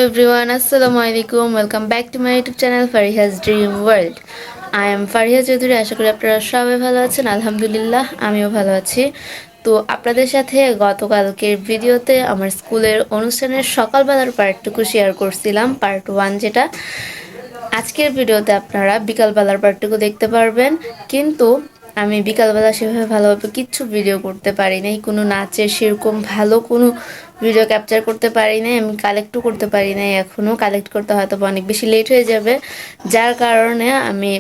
everyone, Assalamualaikum. Welcome back to my YouTube channel Fariha's Dream World. I am Fariha Chowdhury. আশা করি আপনারা সবাই ভালো আছেন। আলহামদুলিল্লাহ আমিও ভালো আছি। তো আপনাদের সাথে গতকালকের ভিডিওতে আমার স্কুলের অনুষ্ঠানের সকালবেলার পার্টটুকু শেয়ার করছিলাম, পার্ট 1 যেটা। আজকের ভিডিওতে আপনারা বিকালবেলার পার্টটুকু দেখতে পারবেন, কিন্তু আমি বিকালবেলা সেভাবে ভালোভাবে কিচ্ছু ভিডিও করতে পারি নাই। কোনো নাচের সেরকম ভালো কোনো ভিডিও ক্যাপচার করতে পারি নাই, আমি কালেক্টও করতে পারি নাই। এখনও কালেক্ট করতে হয়তো অনেক বেশি লেট হয়ে যাবে, যার কারণে আমি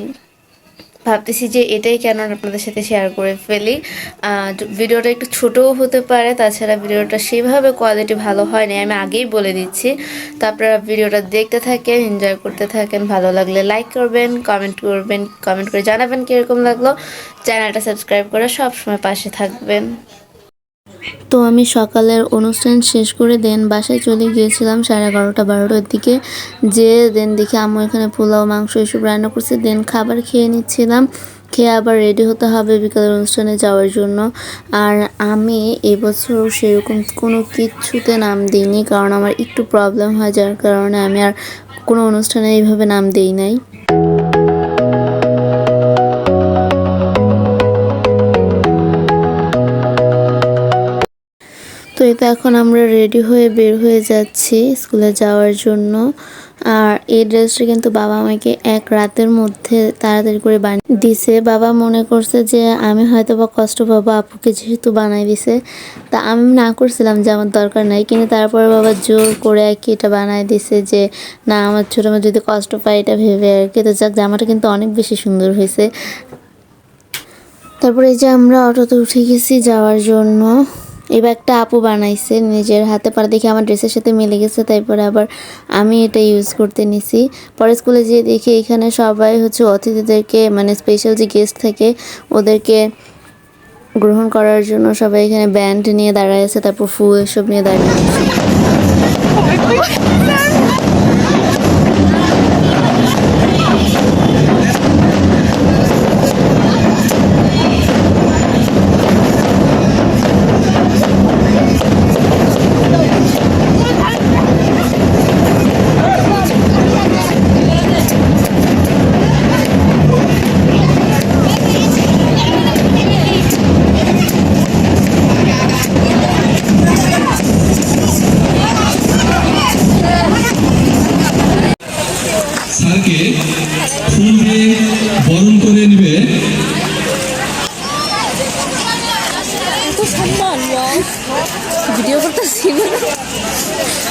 ভাবতেছি যে এটাই কেন আপনাদের সাথে শেয়ার করে ফেলি। ভিডিওটা একটু ছোটও হতে পারে, তাছাড়া ভিডিওটা সেভাবে কোয়ালিটি ভালো হয় না, আমি আগেই বলে দিচ্ছি। তো আপনারা ভিডিওটা দেখতে থাকেন, এনজয় করতে থাকেন। ভালো লাগলে লাইক করবেন, কমেন্ট করে জানাবেন কীরকম লাগলো। চ্যানেলটা সাবস্ক্রাইব করে সবসময় পাশে থাকবেন। তো আমি সকালের অনুষ্ঠান শেষ করে দেন বাসায় চলে গিয়েছিলাম 11:30-12টার দিকে। যে দেন দেখি আম্মু এখানে পোলাও মাংস এসব রান্না করছে, দেন খাবার খেয়ে নিচ্ছিলাম। খেয়ে আবার রেডি হতে হবে বিকালের অনুষ্ঠানে যাওয়ার জন্য। আর আমি এবছর সেরকম কোনো কিছুতে নাম দিইনি, কারণ আমার একটু প্রবলেম হয়, যার কারণে আমি আর কোনো অনুষ্ঠানে এইভাবে নাম দিই নাই। তো এটা এখন আমরা রেডি হয়ে বের হয়ে যাচ্ছি স্কুলে যাওয়ার জন্য। আর এই ড্রেসটা কিন্তু বাবা আমাকে এক রাতের মধ্যে তাড়াতাড়ি করে বানিয়ে দিছে। বাবা মনে করছে যে আমি হয়তো বা কষ্ট পাবো, আপুকে যেহেতু বানাই দিছে। তা আমি না করছিলাম যে আমার দরকার নাই, কিন্তু তারপরে বাবা জোর করে আর কি এটা বানাই দিছে যে না, আমার ছোটো মেয়ে যদি কষ্ট পায় এটা ভেবে আর কি। তো যাক, জামাটা কিন্তু অনেক বেশি সুন্দর হয়েছে। তারপরে এই যে আমরা অটোতে উঠে গেছি যাওয়ার জন্য। এই ব্যাগটা আপু বানাইছে নিজের হাতে, পরে দেখি আমার ড্রেসের সাথে মিলে গেছে, তারপরে আবার আমি এটা ইউজ করতে নিছি। পরে স্কুলে যেয়ে দেখি এখানে সবাই হচ্ছে অতিথিদেরকে, মানে স্পেশাল যে গেস্ট থাকে ওদেরকে গ্রহণ করার জন্য সবাই এখানে ব্যান্ড নিয়ে দাঁড়ায় আছে, তারপর ফুল এসব নিয়ে দাঁড়িয়ে আছে। স্যারকে ফুল দিয়ে বরণ করে নেবে।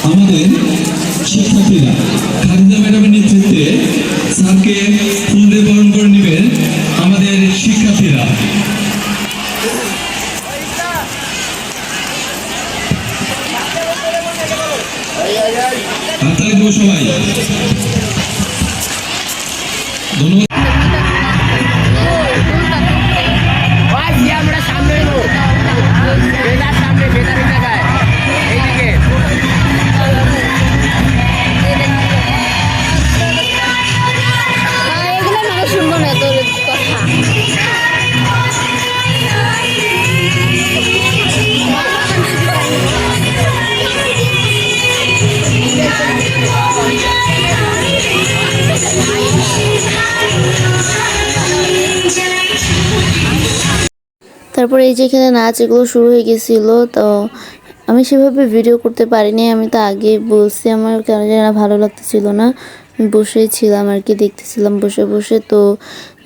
আমাদের শিক্ষার্থীরা খাদিজা ম্যাডামের নেতৃত্বে স্যারকে ফুল দিয়ে বরণ করে নেবেন আমাদের শিক্ষার্থীরা। হাততালি দেবো সবাই। ধন্যবাদ। তারপরে এই যে এখানে নাচ এগুলো শুরু হয়ে গেছিলো। তো আমি সেভাবে ভিডিও করতে পারিনি, আমি তো আগেই বলছি। আমার কেন জানি না ভালো লাগতেছিল না, বসেই ছিলাম আর কি, দেখতেছিলাম বসে বসে। তো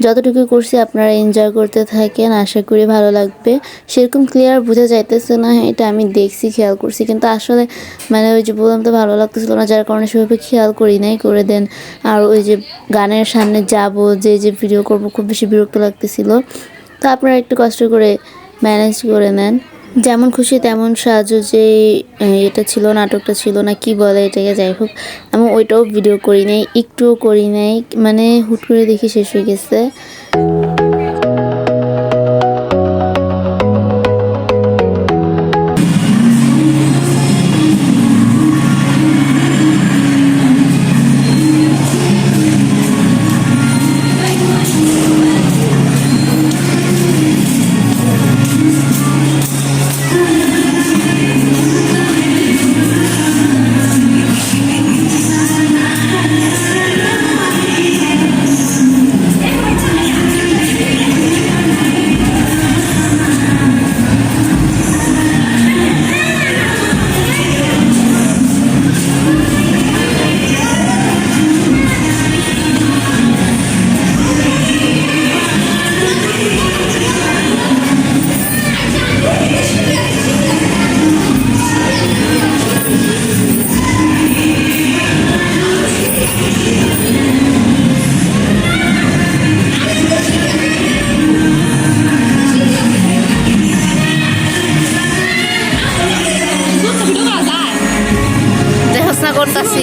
যতটুকু করছি আপনারা এনজয় করতে থাকেন, আশা করি ভালো লাগবে। সেরকম ক্লিয়ার বোঝা যাইতেছে না, এটা আমি দেখছি, খেয়াল করছি, কিন্তু আসলে মানে ওই যে বললাম তো ভালো লাগতেছিল না, যার কারণে সেভাবে খেয়াল করি নাই। করে দেন আর ওই যে গানের সামনে যাব, যে ভিডিও করব, খুব বেশি বিরক্ত লাগতেছিল। তো আপনারা একটু কষ্ট করে ম্যানেজ করে নেন। যেমন খুশি তেমন সাজো, যে এটা ছিল, নাটকটা ছিল না কি বলে এটাকে, যাই হোক আমি ওইটাও ভিডিও করি নাই, একটুও করি নাই, মানে হুট করে দেখি শেষ হয়ে গেছে। করতেছি।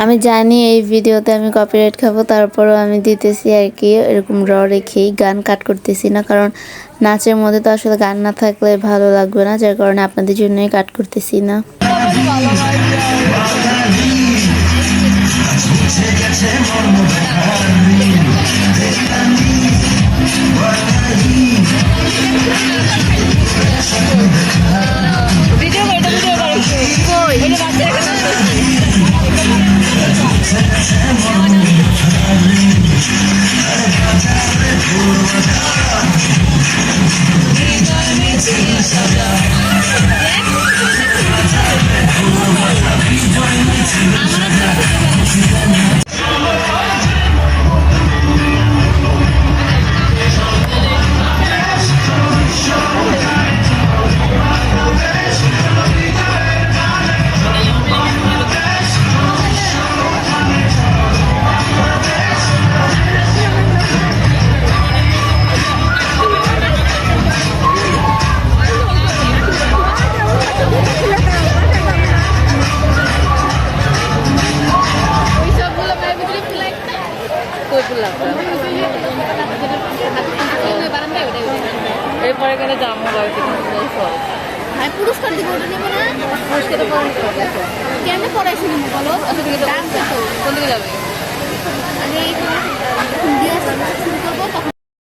আমি জানি এই ভিডিওতে আমি কপিরাইট খাবো, তারপরেও আমি দিতেছি আর কি, এরকম রেখেই গান কাট করতেছি না, কারণ নাচের মধ্যে তো আসলে গান না থাকলে ভালো লাগবে না, যার কারণে আপনাদের জন্যই কাট করতেছি না। এরপরে এখানে যাবো পুরস্কার দিব কেমনে পড়াইছি বলো কোন দিকে যাবে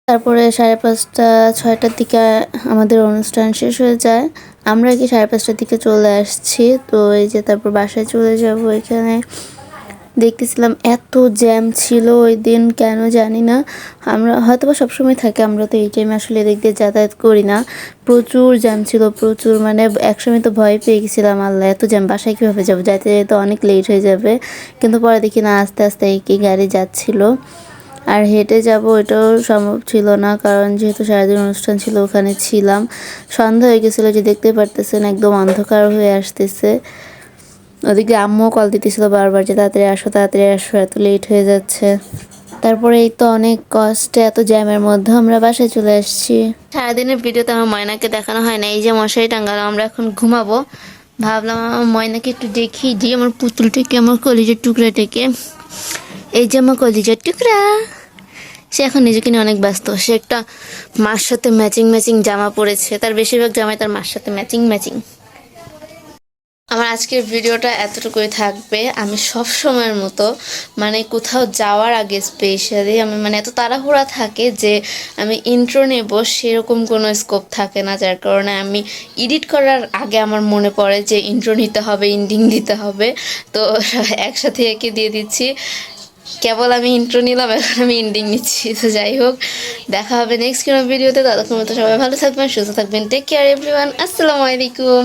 তারপরে 5:30 6টার দিকে আমাদের অনুষ্ঠান শেষ হয়ে যায়। আমরা কি 5:30টার দিকে চলে আসছি। তো এই যে তারপর বাসায় চলে যাব। এখানে দেখতেছিলাম এত জ্যাম ছিল ওই দিন, কেন জানি না। আমরা হয়তো বা সবসময় থাকে, আমরা তো এই টাইমে আসলে এদিক দিয়ে যাতায়াত করি না। প্রচুর জ্যাম ছিল, প্রচুর, মানে একসময় তো ভয় পেয়ে গেছিলাম, আল্লাহ এত জ্যাম, বাসায় কীভাবে যাবো, যাইতে যাইতে অনেক লেট হয়ে যাবে। কিন্তু পরে দেখি না, আস্তে আস্তে একই গাড়ি যাচ্ছিল। আর হেঁটে যাব এটাও সম্ভব ছিল না, কারণ যেহেতু সারাদিন অনুষ্ঠান ছিল ওখানে ছিলাম। সন্ধ্যা হয়ে গেছিলো, যে দেখতে পারতেছেন একদম অন্ধকার হয়ে আসতেছে। ওদিকে আম্মুও কল দিতেছিল বারবার যে তাড়াতাড়ি আসো, তাড়াতাড়ি আসো, এত লেট হয়ে যাচ্ছে। তারপরে এই তো অনেক কষ্টে এত জ্যামের মধ্যে আমরা বাসায় চলে আসছি। সারাদিনের ভিডিওতে আমার ময়নাকে দেখানো হয় না। এই যে মশারি টাঙ্গালাম, আমরা এখন ঘুমাবো। ভাবলাম আমার ময়নাকে একটু দেখি দিই, আমার পুতুলটাকে, আমার কলিজার টুকরাটাকে। এই যে আমার কলিজার টুকরা, সে এখন নিজেকে নিয়ে অনেক ব্যস্ত। সে একটা মার সাথে ম্যাচিং ম্যাচিং জামা পরেছে, তার বেশিরভাগ জামাই তার মার সাথে ম্যাচিং ম্যাচিং। আমার আজকের ভিডিওটা এতটুকুই থাকবে। আমি সব সময়ের মতো মানে কোথাও যাওয়ার আগে স্পেশালি আমি মানে এত তাড়াহুড়া থাকে যে আমি ইন্ট্রো নেব সেরকম কোনো স্কোপ থাকে না, যার কারণে আমি এডিট করার আগে আমার মনে পড়ে যে ইন্ট্রো নিতে হবে, এন্ডিং দিতে হবে, তো একসাথে একে দিয়ে দিচ্ছি। কেবল আমি ইন্ট্রো নিলাম, এখন আমি এন্ডিং নিচ্ছি। তো যাই হোক, দেখা হবে নেক্সট কোনো ভিডিওতে। ততক্ষণ মতো সবাই ভালো থাকবেন, সুস্থ থাকবেন। Take care everyone. আসসালামু আলাইকুম।